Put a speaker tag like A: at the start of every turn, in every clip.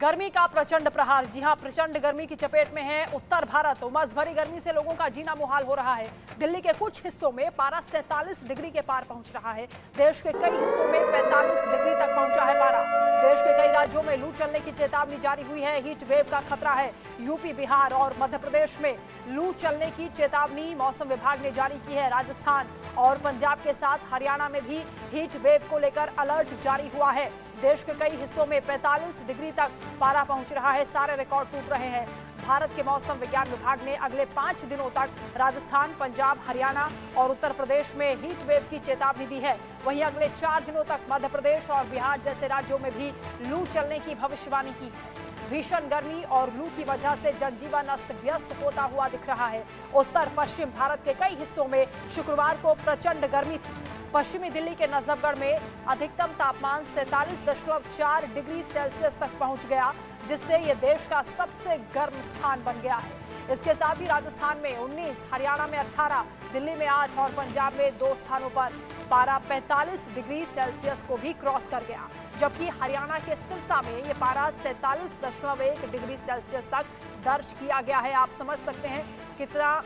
A: गर्मी का प्रचंड प्रहार। जी हां, प्रचंड गर्मी की चपेट में है उत्तर भारत। उमस भरी गर्मी से लोगों का जीना मुहाल हो रहा है। दिल्ली के कुछ हिस्सों में पारा 47 डिग्री के पार पहुंच रहा है। देश के कई हिस्सों में 45 डिग्री तक पहुंचा है पारा। देश के कई राज्यों में लू चलने की चेतावनी जारी हुई है। हीट वेव का खतरा है। यूपी, बिहार और मध्य प्रदेश में लू चलने की चेतावनी मौसम विभाग ने जारी की है। राजस्थान और पंजाब के साथ हरियाणा में भी हीट वेव को लेकर अलर्ट जारी हुआ है। देश के कई हिस्सों में 45 डिग्री तक पारा पहुंच रहा है। सारे रिकॉर्ड टूट रहे हैं। भारत के मौसम विज्ञान विभाग ने अगले 5 दिनों तक राजस्थान, पंजाब, हरियाणा और उत्तर प्रदेश में हीट वेव की चेतावनी दी है। वहीं अगले 4 दिनों तक मध्य प्रदेश और बिहार जैसे राज्यों में भी लू चलने की भविष्यवाणी की है। भीषण गर्मी और लू की वजह से जनजीवन अस्त व्यस्त होता हुआ दिख रहा है। उत्तर पश्चिम भारत के कई हिस्सों में शुक्रवार को प्रचंड गर्मी थी। पश्चिमी दिल्ली के नजफगढ़ में अधिकतम तापमान 47.4 डिग्री सेल्सियस तक पहुंच गया, जिससे यह देश का सबसे गर्म स्थान बन गया है। इसके साथ ही राजस्थान में 19, हरियाणा में 18, दिल्ली में 8 और पंजाब में 2 स्थानों पर पारा 45 डिग्री सेल्सियस को भी क्रॉस कर गया, जबकि हरियाणा के सिरसा में यह पारा 47.1 डिग्री सेल्सियस तक दर्ज किया गया है। आप समझ सकते हैं कितना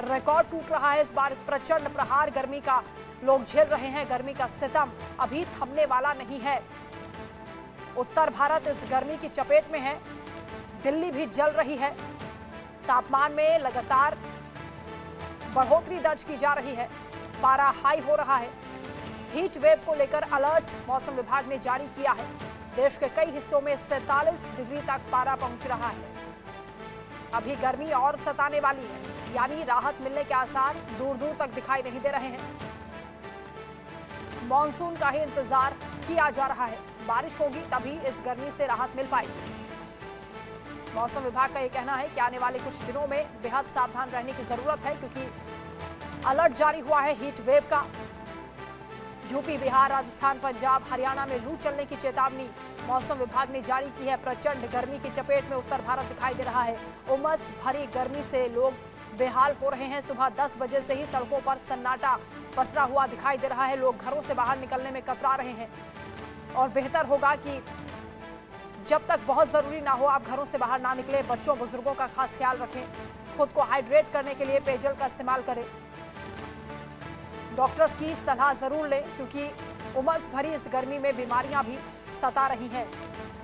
A: रिकॉर्ड टूट रहा है। इस बार प्रचंड प्रहार गर्मी का लोग झेल रहे हैं। गर्मी का सितम अभी थमने वाला नहीं है। उत्तर भारत इस गर्मी की चपेट में है। दिल्ली भी जल रही है। तापमान में लगातार बढ़ोतरी दर्ज की जा रही है। पारा हाई हो रहा है। हीट वेव को लेकर अलर्ट मौसम विभाग ने जारी किया है। देश के कई हिस्सों में 47 डिग्री तक पारा पहुंच रहा है। अभी गर्मी और सताने वाली है, यानी राहत मिलने के आसार दूर दूर तक दिखाई नहीं दे रहे हैं। मॉनसून का ही इंतजार किया जा रहा है। बारिश होगी तभी इस गर्मी से राहत मिल पाएगी। मौसम विभाग का यह कहना है कि आने वाले कुछ दिनों में बेहद सावधान रहने की जरूरत है, क्योंकि अलर्ट जारी हुआ है हीट वेव का। यूपी, बिहार, राजस्थान, पंजाब, हरियाणा में लू चलने की चेतावनी मौसम विभाग ने जारी की है। प्रचंड गर्मी की चपेट में उत्तर भारत दिखाई दे रहा है। उमस भरी गर्मी से लोग बेहाल हो रहे हैं। सुबह 10 बजे से ही सड़कों पर सन्नाटा पसरा हुआ दिखाई दे रहा है। लोग घरों से बाहर निकलने में कतरा रहे हैं और बेहतर होगा कि जब तक बहुत जरूरी ना हो आप घरों से बाहर ना निकले। बच्चों, बुजुर्गों का खास ख्याल रखें। खुद को हाइड्रेट करने के लिए पेयजल का इस्तेमाल करें। डॉक्टर्स की सलाह जरूर लें, क्योंकि उमस भरी इस गर्मी में बीमारियां भी सता रही हैं।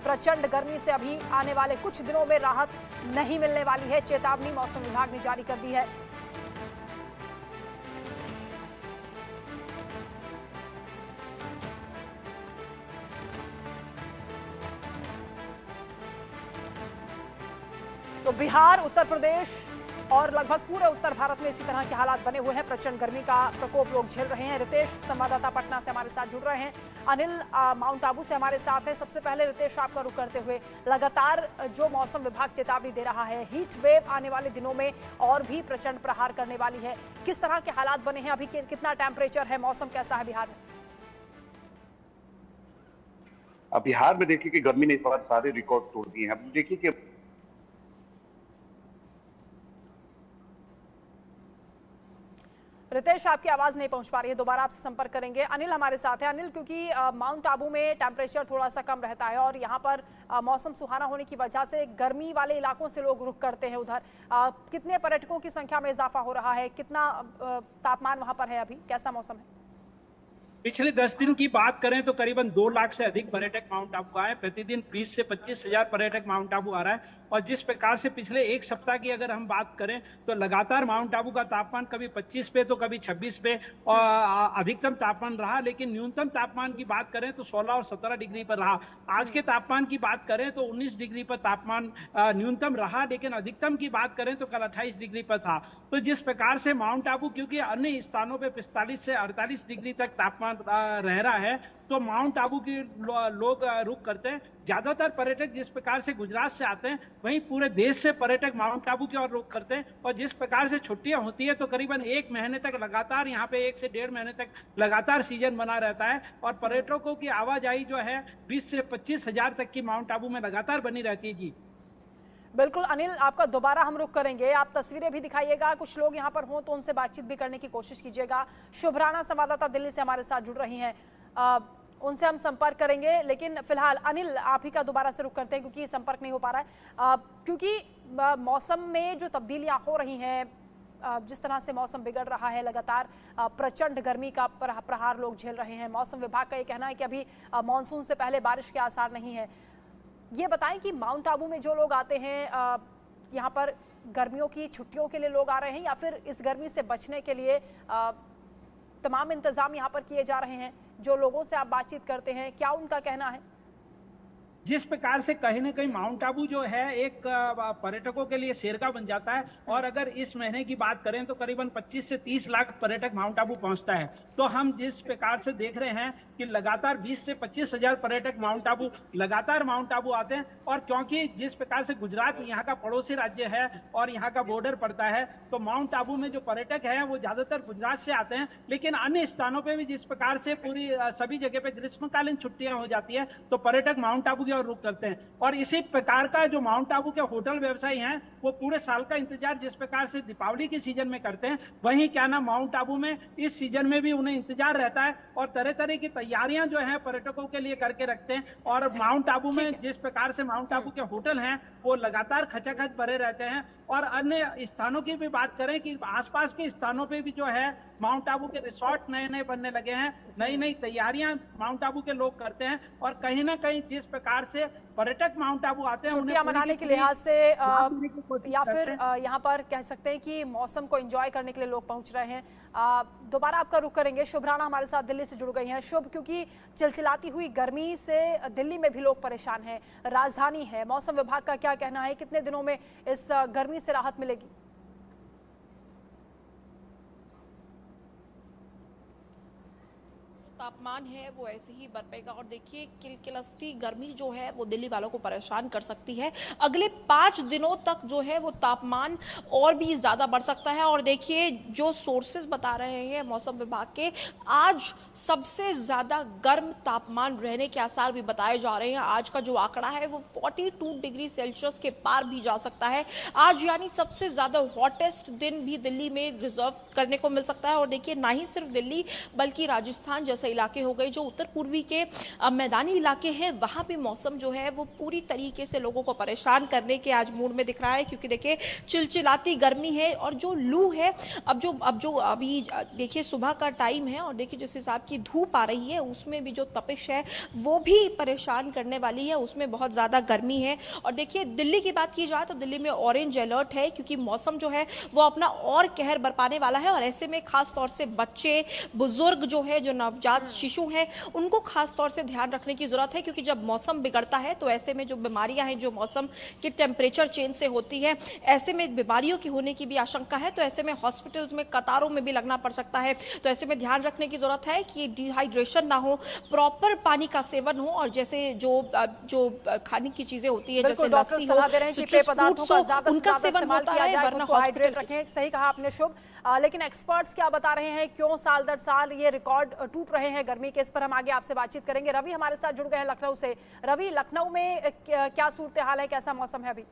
A: प्रचंड गर्मी से अभी आने वाले कुछ दिनों में राहत नहीं मिलने वाली है। चेतावनी मौसम विभाग ने जारी कर दी है। तो बिहार, उत्तर प्रदेश और लगभग पूरे उत्तर भारत में इसी तरह के हालात बने हुए हैं। प्रचंड गर्मी का प्रकोप लोग झेल रहे हैं। रितेश, संवाददाता पटना से हमारे साथ जुड़ रहे हैं। अनिल माउंट आबू से हमारे साथ हैं। सबसे पहले रितेश, आपका रुख करते हुए, लगातार जो मौसम विभाग चेतावनी दे रहा है, हीट वेव आने वाले दिनों में और भी प्रचंड प्रहार करने वाली है, किस तरह के हालात बने हैं? अभी कितना टेम्परेचर है? मौसम कैसा है बिहार में?
B: अब बिहार में देखिए कि गर्मी ने इस बार सारे रिकॉर्ड तोड़ दिए हैं। अब देखिए कि
A: रितेश, आपकी आवाज नहीं पहुंच पा रही है, दोबारा आपसे संपर्क करेंगे। अनिल हमारे साथ है। अनिल, क्योंकि माउंट आबू में टेम्परेचर थोड़ा सा कम रहता है और यहाँ पर मौसम सुहाना होने की वजह से गर्मी वाले इलाकों से लोग रुख करते हैं उधर। कितने पर्यटकों की संख्या में इजाफा हो रहा है? कितना तापमान वहाँ पर है? अभी कैसा मौसम है?
C: पिछले 10 दिन की बात करें तो करीबन 2 लाख से अधिक पर्यटक माउंट आबू आए। प्रतिदिन 20 से 25 हजार पर्यटक माउंट आबू आ रहा है। और जिस प्रकार से पिछले एक सप्ताह की अगर हम बात करें तो लगातार माउंट आबू का तापमान कभी 25 पे तो कभी 26 पे और अधिकतम तापमान रहा, लेकिन न्यूनतम तापमान की बात करें तो 16 और 17 डिग्री पर रहा। आज के तापमान की बात करें तो 19 डिग्री पर तापमान न्यूनतम रहा, लेकिन अधिकतम की बात करें तो कल 28 डिग्री पर था। तो जिस प्रकार से माउंट आबू, क्योंकि अन्य स्थानों पर 45 से 48 डिग्री तक तापमान रह रहा है, तो माउंट आबू की लोग रुख करते हैं। ज्यादातर पर्यटक जिस प्रकार से गुजरात से आते हैं, वहीं पूरे देश से पर्यटक माउंट आबू की ओर रुख करते हैं। और जिस प्रकार से छुट्टियां होती है तो करीबन 1 महीने तक लगातार यहाँ पे 1 से 1.5 महीने तक लगातार सीजन बना रहता है और पर्यटकों की आवाजाही जो है 20 से 25 हजार तक की माउंट आबू में लगातार बनी रहती है। जी
A: बिल्कुल अनिल, आपका दोबारा हम रुख करेंगे। आप तस्वीरें भी दिखाइएगा, कुछ लोग यहाँ पर हों तो उनसे बातचीत भी करने की कोशिश कीजिएगा। शुभ राणा, संवाददाता दिल्ली से हमारे साथ जुड़ रही हैं। उनसे हम संपर्क करेंगे, लेकिन फिलहाल अनिल आप ही का दोबारा से रुख करते हैं क्योंकि संपर्क नहीं हो पा रहा है। क्योंकि मौसम में जो तब्दीलियां हो रही हैं, जिस तरह से मौसम बिगड़ रहा है, लगातार प्रचंड गर्मी का प्रहार लोग झेल रहे हैं। मौसम विभाग का ये कहना है कि अभी मानसून से पहले बारिश के आसार नहीं है। ये बताएं कि माउंट आबू में जो लोग आते हैं, यहाँ पर गर्मियों की छुट्टियों के लिए लोग आ रहे हैं या फिर इस गर्मी से बचने के लिए तमाम इंतजाम यहाँ पर किए जा रहे हैं? जो लोगों से आप बातचीत करते हैं, क्या उनका कहना है?
C: जिस प्रकार से कहीं ना कहीं माउंट आबू जो है एक पर्यटकों के लिए शेरगाह बन जाता है, और अगर इस महीने की बात करें तो करीबन 25 से 30 लाख पर्यटक माउंट आबू पहुंचता है। तो हम जिस प्रकार से देख रहे हैं कि लगातार 20 से 25 हजार पर्यटक माउंट आबू आते हैं, और क्योंकि जिस प्रकार से गुजरात यहाँ का पड़ोसी राज्य है और यहाँ का बॉर्डर पड़ता है, तो माउंट आबू में जो पर्यटक है वो ज्यादातर गुजरात से आते हैं। लेकिन अन्य स्थानों पर भी जिस प्रकार से पूरी सभी जगह पे ग्रीष्मकालीन छुट्टियां हो जाती है, तो पर्यटक माउंट आबू और रुक करते हैं। और इसी प्रकार का जो माउंट आबू के होटल व्यवसायी हैं, वो पूरे साल का इंतजार जिस प्रकार से दीपावली के सीजन में करते हैं, वहीं क्या ना माउंट आबू में इस सीजन में भी उन्हें इंतजार रहता है, और तरह तरह की तैयारियां जो है पर्यटकों के लिए करके रखते हैं। और माउंट आबू में जिस प्रकार से माउंट आबू के होटल हैं वो लगातार खचाखच भरे रहते हैं। और अन्य स्थानों की भी बात करें कि आसपास के स्थानों पे भी जो है माउंट आबू के रिसोर्ट नए नए बनने लगे हैं, नई नई तैयारियां माउंट आबू के लोग करते हैं। और कहीं ना कहीं जिस प्रकार से पर्यटक माउंट आबू आते हैं,
A: छुट्टियां मनाने के लिहाज से या फिर यहाँ पर कह सकते हैं कि मौसम को एंजॉय करने के लिए लोग पहुंच रहे हैं। दोबारा आपका रुख करेंगे। शुभ राणा हमारे साथ दिल्ली से जुड़ गई हैं। शुभ, क्योंकि चिलचिलाती हुई गर्मी से दिल्ली में भी लोग परेशान हैं, राजधानी है, मौसम विभाग का क्या कहना है, कितने दिनों में इस गर्मी से राहत मिलेगी?
D: तापमान है वो ऐसे ही बरपेगा, और देखिए किलकिलाती गर्मी जो है वो दिल्ली वालों को परेशान कर सकती है। अगले 5 दिनों तक जो है वो तापमान और भी ज़्यादा बढ़ सकता है। और देखिए जो सोर्सेज बता रहे हैं मौसम विभाग के, आज सबसे ज़्यादा गर्म तापमान रहने के आसार भी बताए जा रहे हैं। आज का जो आंकड़ा है वो 42 डिग्री सेल्सियस के पार भी जा सकता है आज, यानी सबसे ज़्यादा हॉटेस्ट दिन भी दिल्ली में रिजर्व करने को मिल सकता है। और देखिए ना ही सिर्फ दिल्ली बल्कि राजस्थान जैसे इलाके हो गए, जो उत्तर पूर्वी के मैदानी इलाके हैं, वहां भी मौसम जो है वो पूरी तरीके से लोगों को परेशान करने के आज मूड में दिख रहा है। क्योंकि देखिए चिलचिलाती गर्मी है और जो लू है, अब जो अभी देखिए सुबह का टाइम है और देखिए जिस हिसाब की धूप आ रही है उसमें भी जो तपिश है वो भी परेशान करने वाली है, उसमें बहुत ज़्यादा गर्मी है। और देखिए दिल्ली की बात की जाए तो दिल्ली में ऑरेंज अलर्ट है, क्योंकि मौसम जो है वो अपना और कहर बरपाने वाला है। और ऐसे में खास तौर से बच्चे, बुजुर्ग जो है, जो नवजात शिशु हैं, उनको खास तौर से ध्यान रखने की जरूरत है। क्योंकि जब मौसम बिगड़ता है तो ऐसे में जो बीमारियां हैं जो मौसम के टेम्परेचर चेंज से होती है, ऐसे में बीमारियों की होने की भी आशंका है। तो ऐसे में हॉस्पिटल्स में कतारों में भी लगना पड़ सकता है। तो ऐसे में ध्यान रखने की जरूरत है कि डिहाइड्रेशन ना हो, प्रॉपर पानी का सेवन हो, और जैसे जो खाने की चीजें होती है जैसे लस्सी हो,
A: पेय पदार्थों का ज्यादा
D: उनका सेवन होता है, वरना
A: हाइड्रेट रखें। सही कहा आपने शुभ। लेकिन एक्सपर्ट्स क्या बता रहे हैं, क्यों साल दर साल ये रिकॉर्ड टूट रहे हैं गर्मी के, इस पर हम आगे आपसे बातचीत करेंगे। रवि हमारे साथ जुड़ गए हैं लखनऊ से। रवि, लखनऊ में क्या सूरत हाल है, कैसा मौसम है अभी?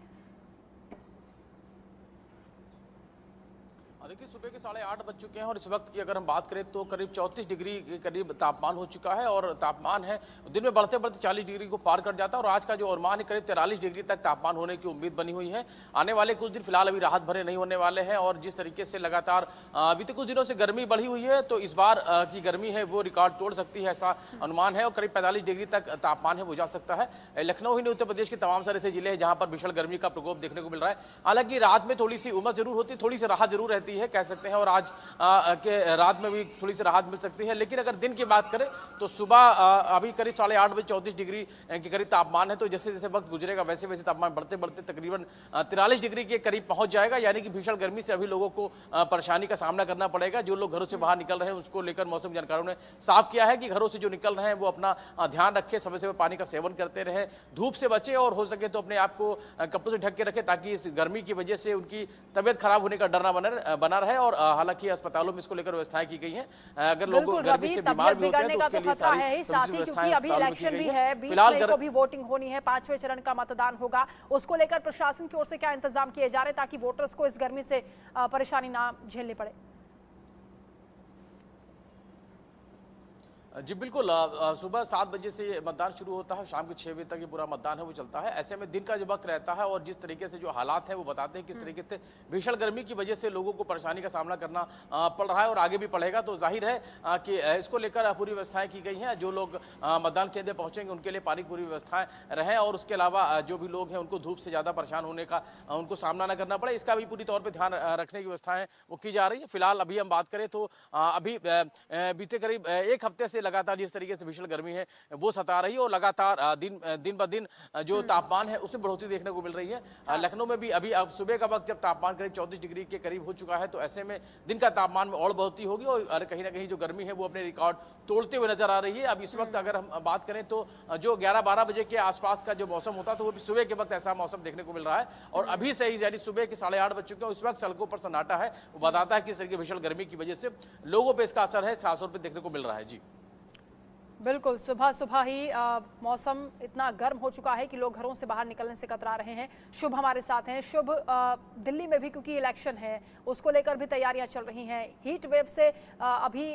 E: देखिए सुबह के 8:30 बज चुके हैं और इस वक्त की अगर हम बात करें तो करीब 34 डिग्री के करीब तापमान हो चुका है। और तापमान है दिन में बढ़ते बढ़ते 40 डिग्री को पार कर जाता है। और आज का जो अनुमान है करीब 43 डिग्री तक तापमान होने की उम्मीद बनी हुई है। आने वाले कुछ दिन फिलहाल अभी राहत भरे नहीं होने वाले हैं। और जिस तरीके से लगातार बीते कुछ दिनों से गर्मी बढ़ी हुई है, तो इस बार की गर्मी है वो रिकॉर्ड तोड़ सकती है, ऐसा अनुमान है। और करीब 45 डिग्री तक तापमान है वो जा सकता है। लखनऊ ही नहीं, उत्तर प्रदेश के तमाम सारे ऐसे जिले हैं जहां पर भीषण गर्मी का प्रकोप देखने को मिल रहा है। हालांकि रात में थोड़ी सी उमस जरूर होती है, थोड़ी सी राहत जरूर रहती है कह सकते हैं। और आज के रात में भी थोड़ी सी राहत मिल सकती है। लेकिन अगर दिन की बात करें तो सुबह अभी करीब 8:30 बजे 34 डिग्री के करीब तापमान है। तो जैसे जैसे वक्त गुजरेगा वैसे वैसे तापमान बढ़ते बढ़ते तकरीबन 43 डिग्री के करीब पहुंच जाएगा। यानी कि भीषण गर्मी से अभी लोगों को परेशानी का सामना करना पड़ेगा। जो लोग घरों से बाहर निकल रहे हैं उसको लेकर मौसम जानकारों ने साफ किया है कि घरों से जो निकल रहे हैं वो अपना ध्यान रखें, समय समय पानी का सेवन करते रहे, धूप से बचे और हो सके तो अपने आप को कपड़ों से ढक के रखें, ताकि इस गर्मी की वजह से उनकी तबियत खराब होने का डर ना बना रहे। और हालांकि अस्पतालों में इसको लेकर व्यवस्थाएं की गई हैं। अगर लोग गर्मी से बीमार भी होते हैं तो उसके लिए सारी
A: क्योंकि अभी इलेक्शन भी है, 20 मई को भी वोटिंग होनी है, 5वें चरण का मतदान होगा। उसको लेकर प्रशासन की ओर से क्या इंतजाम किए जा रहे हैं ताकि वोटर्स को इस गर्मी से परेशानी ना झेलनी पड़े?
E: जी बिल्कुल, सुबह 7 बजे से ये मतदान शुरू होता है, शाम के 6 बजे तक ये पूरा मतदान है वो चलता है। ऐसे में दिन का जो वक्त रहता है और जिस तरीके से जो हालात हैं वो बताते हैं किस तरीके से भीषण गर्मी की वजह से लोगों को परेशानी का सामना करना पड़ रहा है और आगे भी पड़ेगा। तो जाहिर है कि इसको लेकर पूरी व्यवस्थाएं की गई हैं। जो लोग मतदान केंद्र पहुंचेंगे उनके लिए पानी की पूरी व्यवस्थाएं रहें और उसके अलावा जो भी लोग हैं उनको धूप से ज़्यादा परेशान होने का उनको सामना न करना पड़े, इसका भी पूरी तौर पर ध्यान रखने की व्यवस्थाएं वो की जा रही है। फिलहाल अभी हम बात करें तो अभी बीते करीब एक हफ्ते से लगातार जिस तरीके से भीषण गर्मी है वो सता रही है और लगातार दिन ब दिन जो तापमान है उसमें बढ़ोतरी देखने को मिल रही है। लखनऊ में भी अभी अब सुबह का वक्त जब तापमान करीब 34 डिग्री के करीब हो चुका है, तो ऐसे में दिन का तापमान में और बढ़ोतरी होगी और कहीं ना कहीं जो गर्मी है वो अपने रिकॉर्ड तोड़ते हुए नजर आ रही है। अब इस वक्त अगर हम बात करें तो जो 11-12 बजे के आसपास का जो मौसम होता तो वो भी सुबह के वक्त ऐसा मौसम देखने को मिल रहा है और अभी से ही यानी सुबह के 8:30 बज चुके हैं, उस वक्त सड़कों पर सन्नाटा है। वो बताता है कि इस तरह की भीषण गर्मी की वजह से लोगों पर इसका असर है, खासतौर पर देखने को मिल रहा है। जी
A: बिल्कुल, सुबह सुबह ही मौसम इतना गर्म हो चुका है कि लोग घरों से बाहर निकलने से कतरा रहे हैं। शुभ हमारे साथ हैं। शुभ, दिल्ली में भी क्योंकि इलेक्शन है उसको लेकर भी तैयारियां चल रही हैं। हीट वेव से अभी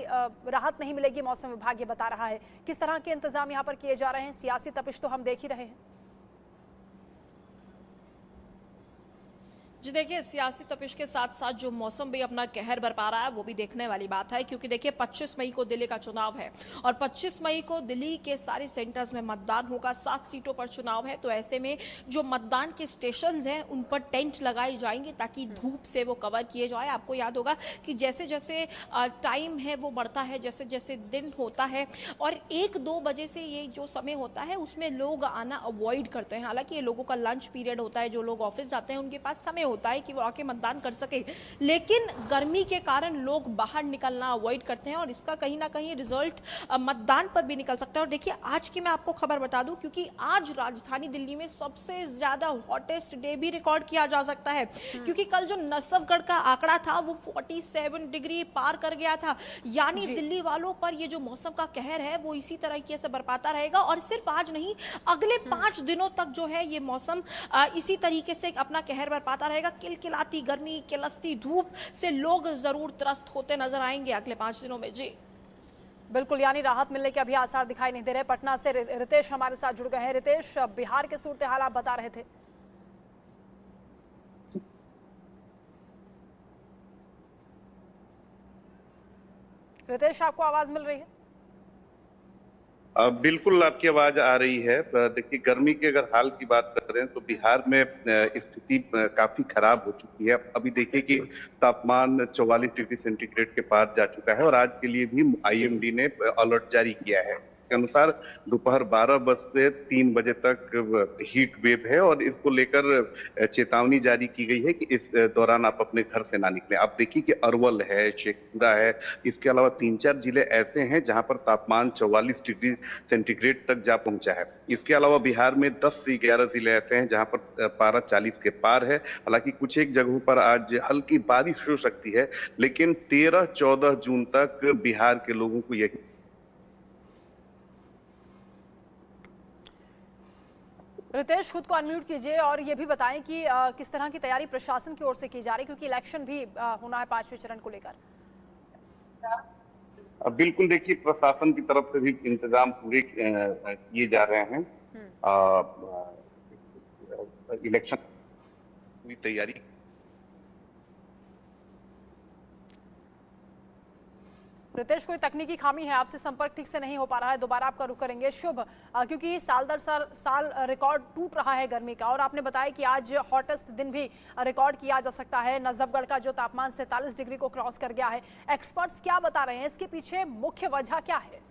A: राहत नहीं मिलेगी, मौसम विभाग ये बता रहा है। किस तरह के इंतजाम यहाँ पर किए जा रहे हैं? सियासी तपिश तो हम देख ही रहे हैं।
D: जी देखिए, सियासी तपिश के साथ साथ जो मौसम भी अपना कहर बरपा रहा है वो भी देखने वाली बात है, क्योंकि देखिए 25 मई को दिल्ली का चुनाव है और 25 मई को दिल्ली के सारे सेंटर्स में मतदान होगा। 7 सीटों पर चुनाव है, तो ऐसे में जो मतदान के स्टेशंस हैं उन पर टेंट लगाए जाएंगे ताकि धूप से वो कवर किए जाए। आपको याद होगा कि जैसे जैसे टाइम है वो बढ़ता है, जैसे जैसे दिन होता है और 1-2 बजे से ये जो समय होता है उसमें लोग आना अवॉइड करते हैं। हालांकि ये लोगों का लंच पीरियड होता है, जो लोग ऑफिस जाते हैं उनके पास समय होता है कि वो आके मतदान कर सके, लेकिन गर्मी के कारण लोग बाहर निकलना अवॉइड करते हैं और इसका कहीं ना कहीं रिजल्ट मतदान पर भी निकल सकता है। और देखिए, आज की मैं आपको खबर बता दूं, क्योंकि आज राजधानी दिल्ली में सबसे ज्यादा हॉटेस्ट डे भी रिकॉर्ड किया जा सकता है, क्योंकि कल जो नसबगढ़ का आंकड़ा था वो 47 डिग्री पार कर गया था। यानी दिल्ली वालों पर ये जो मौसम का कहर है वो इसी तरीके से बरपाता रहेगा और सिर्फ आज नहीं, अगले 5 दिनों तक जो है ये मौसम इसी तरीके से अपना कहर बरपाता रहेगा। किलकिलाती गर्मी, किलसती धूप से लोग जरूर त्रस्त होते नजर आएंगे अगले 5 दिनों में। जी
A: बिल्कुल, यानी राहत मिलने के अभी आसार दिखाई नहीं दे रहे। पटना से रितेश हमारे साथ जुड़ गए हैं। रितेश, बिहार के सूरत हाल आप बता रहे थे। रितेश, आपको आवाज मिल रही है?
B: बिल्कुल आपकी आवाज आ रही है। देखिए, गर्मी के अगर हाल की बात करें तो बिहार में स्थिति काफी खराब हो चुकी है। अभी देखिए कि तापमान 44 डिग्री सेंटीग्रेड के पार जा चुका है और आज के लिए भी आईएमडी ने अलर्ट जारी किया है। के अनुसार दोपहर 12 से 3 बजे तक हीट वेव है और इसको लेकर चेतावनी जारी की गई है कि इस दौरान आप अपने घर से ना निकलें। आप देखिए कि अरवल है, शेखपुरा है, इसके अलावा 3-4 जिले ऐसे हैं जहां पर तापमान 44 डिग्री सेंटीग्रेड तक जा पहुंचा है। इसके अलावा बिहार में 10 से 11 जिले ऐसे हैं जहां पर पारा 40 के पार है। हालांकि कुछ एक जगहों पर आज हल्की बारिश हो सकती है, लेकिन 13-14 जून तक बिहार के लोगों को यही
A: रितेश, खुद को अनम्यूट कीजिए और ये भी बताएं कि किस तरह की तैयारी प्रशासन की ओर से की जा रही है, क्योंकि इलेक्शन भी होना है 5वें चरण को लेकर।
B: बिल्कुल, देखिए प्रशासन की तरफ से भी इंतजाम पूरे किए जा रहे हैं। इलेक्शन पूरी तैयारी।
A: रितेश, कोई तकनीकी खामी है? आपसे संपर्क ठीक से नहीं हो पा रहा है, दोबारा आपका रुख करेंगे। शुभ, क्योंकि साल दर साल रिकॉर्ड टूट रहा है गर्मी का और आपने बताया कि आज हॉटेस्ट दिन भी रिकॉर्ड किया जा सकता है। नजफगढ़ का जो तापमान 47 डिग्री को क्रॉस कर गया है। एक्सपर्ट्स क्या बता रहे हैं, इसके पीछे मुख्य वजह क्या है?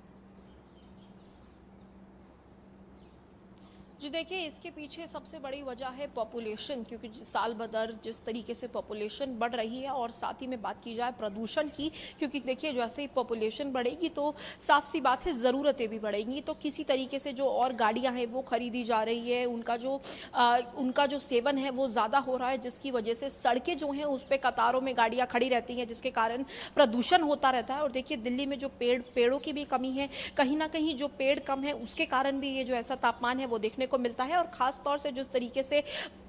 D: जी देखिए, इसके पीछे सबसे बड़ी वजह है पॉपुलेशन, क्योंकि साल बदर जिस तरीके से पॉपुलेशन बढ़ रही है और साथ ही में बात की जाए प्रदूषण की, क्योंकि देखिए जैसे ही पॉपुलेशन बढ़ेगी तो साफ सी बात है ज़रूरतें भी बढ़ेंगी, तो किसी तरीके से जो और गाड़ियां हैं वो खरीदी जा रही है, उनका जो सेवन है वो ज़्यादा हो रहा है, जिसकी वजह से सड़कें जो हैं उस पर कतारों में गाड़ियाँ खड़ी रहती हैं, जिसके कारण प्रदूषण होता रहता है। और देखिए दिल्ली में जो पेड़ों की भी कमी है, कहीं ना कहीं जो पेड़ कम है उसके कारण भी ये जो ऐसा तापमान है वो देखने को मिलता है। और खास तौर से जिस तरीके से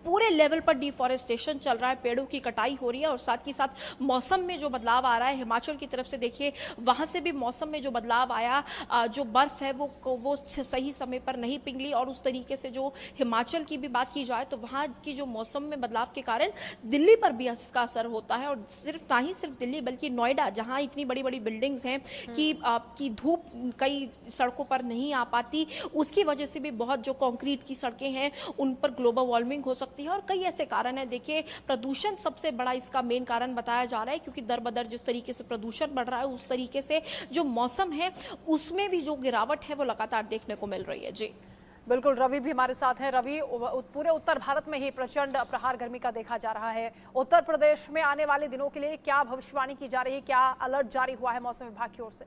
D: पूरे लेवल पर डिफॉरेस्टेशन चल रहा है, पेड़ों की कटाई हो रही है और साथ ही साथ मौसम में जो बदलाव आ रहा है, हिमाचल की तरफ से देखिए वहां से भी मौसम में जो बदलाव आया, जो बर्फ है वो सही समय पर नहीं पिघली और उस तरीके से जो हिमाचल की भी बात की जाए तो वहां की जो मौसम में बदलाव के कारण दिल्ली पर भी इसका असर होता है। और ना ही सिर्फ दिल्ली बल्कि नोएडा, जहां इतनी बड़ी बड़ी बिल्डिंग्स हैं कि धूप कई सड़कों पर नहीं आ पाती, उसकी वजह से भी बहुत जो कंक्रीट की सड़कें हैं उन पर ग्लोबल वार्मिंग हो सकती है और कई ऐसे कारण हैं। देखिए प्रदूषण सबसे बड़ा इसका मेन कारण बताया जा रहा है, क्योंकि दर बदर जिस तरीके से प्रदूषण बढ़ रहा है उस तरीके से जो मौसम है उसमें भी जो गिरावट है वो लगातार देखने को मिल रही है। जी
A: बिल्कुल, रवि भी हमारे साथ हैं। रवि, पूरे उत्तर भारत में ही प्रचंड प्रहार गर्मी का देखा जा रहा है। उत्तर प्रदेश में आने वाले दिनों के लिए क्या भविष्यवाणी की जा रही है, क्या अलर्ट जारी हुआ है मौसम विभाग की ओर से?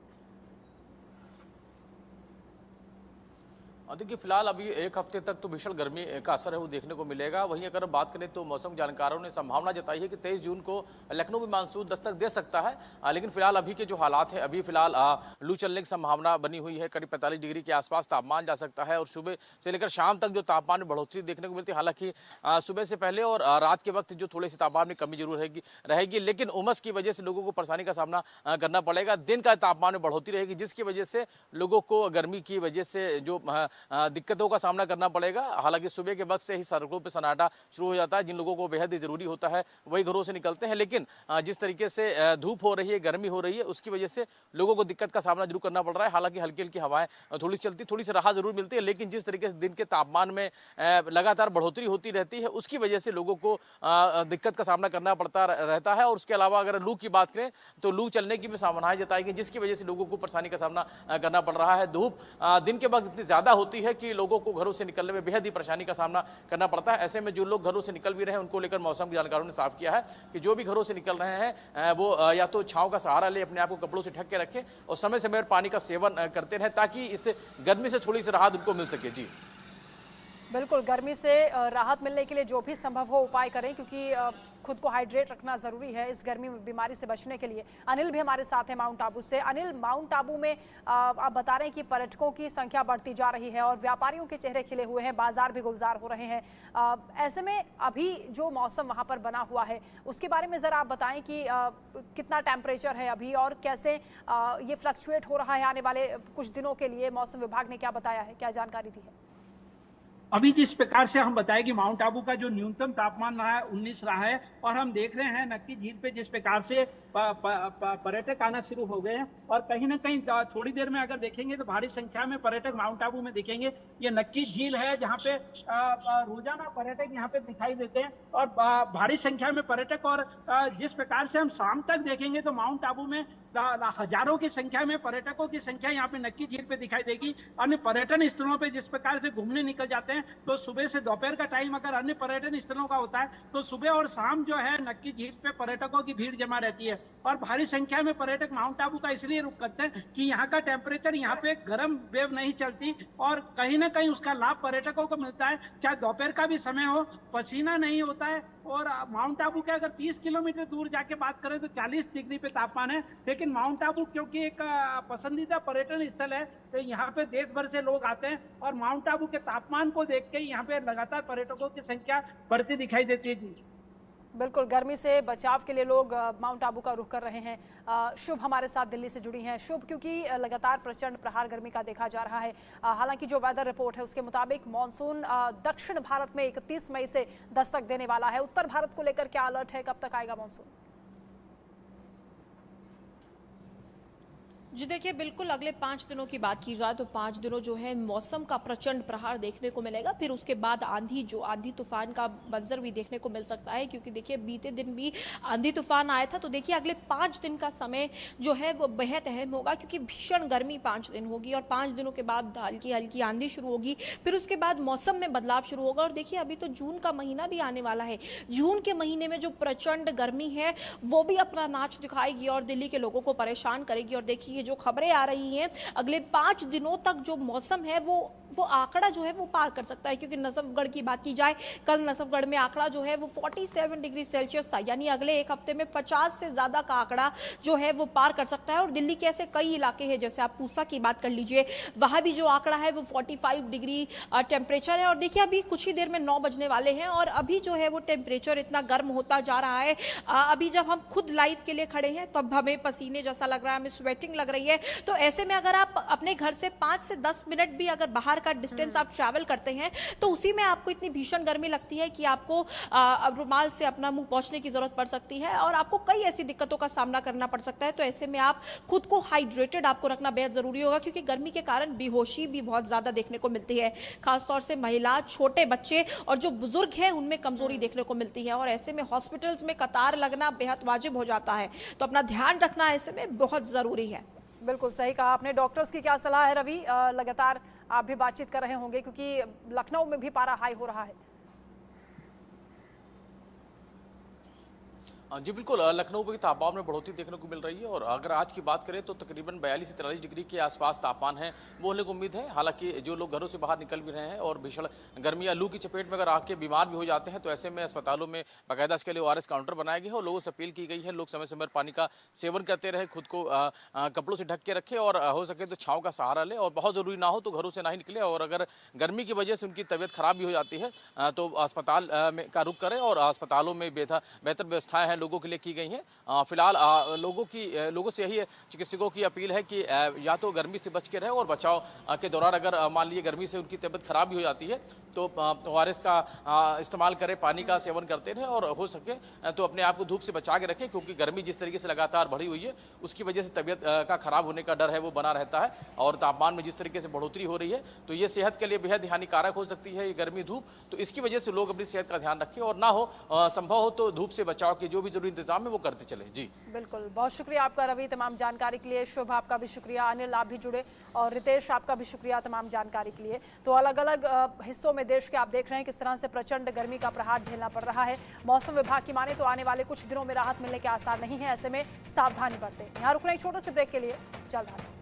E: देखिए फिलहाल अभी एक हफ्ते तक तो भीषण गर्मी का असर है वो देखने को मिलेगा। वहीं अगर बात करें तो मौसम जानकारों ने संभावना जताई है कि 23 जून को लखनऊ में मानसून दस्तक दे सकता है, लेकिन फिलहाल अभी के जो हालात है, अभी फिलहाल लू चलने की संभावना बनी हुई है। करीब 45 डिग्री के आसपास तापमान जा सकता है और सुबह से लेकर शाम तक जो तापमान में बढ़ोतरी देखने को मिलती है। हालांकि सुबह से पहले और रात के वक्त जो थोड़ी सी तापमान में कमी जरूर रहेगी, लेकिन उमस की वजह से लोगों को परेशानी का सामना करना पड़ेगा। दिन का तापमान में बढ़ोतरी रहेगी, जिसकी वजह से लोगों को गर्मी की वजह से जो दिक्कतों का सामना करना पड़ेगा। हालांकि सुबह के वक्त से ही सड़कों पर सन्नाटा शुरू हो जाता है। जिन लोगों को बेहद ही जरूरी होता है वही घरों से निकलते हैं, लेकिन जिस तरीके से धूप हो रही है, गर्मी हो रही है, उसकी वजह से लोगों को दिक्कत का सामना जरूर करना पड़ रहा है। हालांकि हल्की हल्की हवाएं थोड़ी चलती, थोड़ी सी राहत जरूर मिलती है, लेकिन जिस तरीके से दिन के तापमान में लगातार बढ़ोतरी होती रहती है उसकी वजह से लोगों को दिक्कत का सामना करना पड़ता रहता है। और उसके अलावा अगर लू की बात करें तो लू चलने की भी संभावनाएं जताई गई, जिसकी वजह से लोगों को परेशानी का सामना करना पड़ रहा है। धूप दिन के वक्त इतनी ज्यादा होती है कि लोगों को घरों से निकलने में बेहद ही परेशानी का सामना करना पड़ता है। ऐसे में जो लोग घरों से निकल भी रहे हैं उनको लेकर मौसम जानकारों ने साफ किया है कि जो भी घरों से निकल रहे हैं वो या तो छांव का सहारा ले, अपने आप को कपड़ों से ढक के रखें और समय समय पर पानी का सेवन करते रहें, ताकि इस गर्मी से थोड़ी सी राहत उनको मिल सके। जी
A: बिल्कुल, गर्मी से राहत मिलने के लिए जो भी संभव हो उपाय करें, क्योंकि खुद को हाइड्रेट रखना जरूरी है इस गर्मी में बीमारी से बचने के लिए। अनिल भी हमारे साथ है माउंट आबू से। अनिल, माउंट आबू में आप बता रहे हैं कि पर्यटकों की संख्या बढ़ती जा रही है और व्यापारियों के चेहरे खिले हुए हैं, बाजार भी गुलजार हो रहे हैं। ऐसे में अभी जो मौसम वहां पर बना हुआ है उसके बारे में जरा आप बताएं कि कितना टेम्परेचर है अभी और कैसे ये फ्लक्चुएट हो रहा है आने वाले कुछ दिनों के लिए। मौसम विभाग ने क्या बताया है, क्या जानकारी दी है?
C: अभी जिस प्रकार से हम बताएं कि माउंट आबू का जो न्यूनतम तापमान रहा है 19 रहा है और हम देख रहे हैं नक्की झील पे जिस प्रकार से पर्यटक आना शुरू हो गए हैं और कहीं ना कहीं थोड़ी देर में अगर देखेंगे तो भारी संख्या में पर्यटक माउंट आबू में दिखेंगे। ये नक्की झील है जहाँ पे रोजाना पर्यटक यहाँ पे दिखाई देते हैं और भारी संख्या में पर्यटक। और जिस प्रकार से हम शाम तक देखेंगे तो माउंट आबू में हजारों की संख्या में पर्यटकों की संख्या यहाँ पे नक्की झील पे दिखाई देगी। अन्य पर्यटन स्थलों पे जिस प्रकार से घूमने निकल जाते हैं तो सुबह से दोपहर का टाइम अगर अन्य पर्यटन स्थलों का होता है तो सुबह और शाम जो है नक्की झील पे पर्यटकों की भीड़ जमा रहती है और भारी संख्या में पर्यटक माउंट आबू का इसलिए रुक करते हैं कि यहाँ का टेम्परेचर, यहाँ पे गर्म वेव नहीं चलती और कहीं ना कहीं उसका लाभ पर्यटकों को मिलता है। चाहे दोपहर का भी समय हो, पसीना नहीं होता है। और माउंट आबू के अगर 30 किलोमीटर दूर जाके बात करें तो 40 डिग्री पे तापमान है, लेकिन माउंट आबू क्योंकि एक पसंदीदा पर्यटन स्थल है तो यहाँ पे देश भर से लोग आते हैं और माउंट आबू के तापमान को देख के यहाँ पे लगातार पर्यटकों की संख्या बढ़ती दिखाई देती है। जी
A: बिल्कुल, गर्मी से बचाव के लिए लोग माउंट आबू का रुख कर रहे हैं। शुभ हमारे साथ दिल्ली से जुड़ी हैं। शुभ, क्योंकि लगातार प्रचंड प्रहार गर्मी का देखा जा रहा है, हालांकि जो वेदर रिपोर्ट है उसके मुताबिक मॉनसून दक्षिण भारत में 31 मई से दस्तक देने वाला है। उत्तर भारत को लेकर क्या अलर्ट है, कब तक आएगा मॉनसून?
D: जी देखिए, बिल्कुल अगले 5 दिनों की बात की जाए तो 5 दिनों जो है मौसम का प्रचंड प्रहार देखने को मिलेगा। फिर उसके बाद आंधी तूफान का मंजर भी देखने को मिल सकता है, क्योंकि देखिए बीते दिन भी आंधी तूफान आया था। तो देखिए अगले 5 दिन का समय जो है वो बेहद अहम होगा, क्योंकि भीषण गर्मी 5 दिन होगी और 5 दिनों के बाद हल्की हल्की आंधी शुरू होगी। फिर उसके बाद मौसम में बदलाव शुरू होगा और देखिए अभी तो जून का महीना भी आने वाला है। जून के महीने में जो प्रचंड गर्मी है वो भी अपना नाच दिखाएगी और दिल्ली के लोगों को परेशान करेगी। और देखिए जो खबरें आ रही हैं, अगले 5 दिनों तक जो मौसम है वो आंकड़ा जो है वो पार कर सकता है। क्योंकि नसफगढ़ की बात की जाए, कल नसफगढ़ में आंकड़ा जो है वो 47 डिग्री सेल्सियस था, यानी अगले एक हफ्ते में 50 से ज्यादा का आंकड़ा जो है वो पार कर सकता है। और दिल्ली के ऐसे कई इलाके हैं, जैसे आप पूसा की बात कर लीजिए, वहां भी जो आंकड़ा है वो 45 डिग्री टेम्परेचर है। और देखिए अभी कुछ ही देर में 9 बजने वाले हैं और अभी जो है वो टेम्परेचर इतना गर्म होता जा रहा है। अभी जब हम खुद लाइव के लिए खड़े हैं तब हमें पसीने जैसा लग रहा है, हमें स्वेटिंग लग रही है। तो ऐसे में अगर आप अपने घर से 5 से 10 मिनट भी अगर बाहर का डिस्टेंस आप ट्रैवल करते हैं तो उसी में आपको इतनी भीषण गर्मी लगती है कि आपको रुमाल से अपना मुंह पोंछने की जरूरत पड़ सकती है और आपको कई ऐसी दिक्कतों का सामना करना पड़ सकता है। तो ऐसे में आप खुद को हाइड्रेटेड आपको रखना बेहद जरूरी होगा, क्योंकि गर्मी के कारण बेहोशी भी बहुत ज्यादा देखने को मिलती है। खासतौर से महिला, छोटे बच्चे और जो बुजुर्ग हैं उनमें कमजोरी देखने को मिलती है और ऐसे में हॉस्पिटल्स में कतार लगना बेहद वाजिब हो जाता है। तो अपना ध्यान रखना ऐसे में बहुत जरूरी है।
A: बिल्कुल सही कहा आपने। डॉक्टर्स की क्या सलाह है रवि? लगातार आप भी बातचीत कर रहे होंगे क्योंकि लखनऊ में भी पारा हाई हो रहा है।
E: जी बिल्कुल, लखनऊ में तापमान में बढ़ोतरी देखने को मिल रही है और अगर आज की बात करें तो तकरीबन 42 से 43 डिग्री के आसपास तापमान है वो होने को उम्मीद है। हालांकि जो लोग घरों से बाहर निकल भी रहे हैं और भीषण गर्मी या लू की चपेट में अगर आके बीमार भी हो जाते हैं तो ऐसे में अस्पतालों में बाकायदा इसके लिए ORS काउंटर बनाए गए हैं और लोगों से अपील की गई है लोग समय समय पर पानी का सेवन करते रहे, खुद को कपड़ों से ढक के रखें और हो सके तो छाँव का सहारा लें और बहुत ज़रूरी ना हो तो घरों से ना ही निकले। और अगर गर्मी की वजह से उनकी तबीयत खराब भी हो जाती है तो अस्पताल का रुख करें और अस्पतालों में बेहतर व्यवस्थाएं हैं लोगों के लिए की गई हैं। फिलहाल लोगों से यही चिकित्सकों की अपील है कि या तो गर्मी से बच के रहे और बचाव के दौरान अगर मान लीजिए गर्मी से उनकी तबीयत खराब भी हो जाती है तो ORS का इस्तेमाल करें, पानी का सेवन करते रहें और हो सके तो अपने आप को धूप से बचा के रखें, क्योंकि गर्मी जिस तरीके से लगातार बढ़ी हुई है उसकी वजह से तबीयत का खराब होने का डर है वो बना रहता है। और तापमान में जिस तरीके से बढ़ोतरी हो रही है तो ये सेहत के लिए बेहद हानिकारक हो सकती है ये गर्मी धूप। तो इसकी वजह से लोग अपनी सेहत का ध्यान रखें और ना हो संभव हो तो धूप से बचाव के जो भी जरूरी इंतजाम है वो करते चले। जी
A: बिल्कुल, बहुत शुक्रिया आपका रवि तमाम जानकारी के लिए। शुभ आपका भी शुक्रिया, अनिल आप भी जुड़े और रितेश आपका भी शुक्रिया तमाम जानकारी के लिए। तो अलग अलग हिस्सों में देश के आप देख रहे हैं किस तरह से प्रचंड गर्मी का प्रहार झेलना पड़ रहा है। मौसम विभाग की माने तो आने वाले कुछ दिनों में राहत मिलने के आसार नहीं है, ऐसे में सावधानी बरतें। यहाँ रुक रहे हैं छोटे से ब्रेक के लिए, जल्द हाजिर।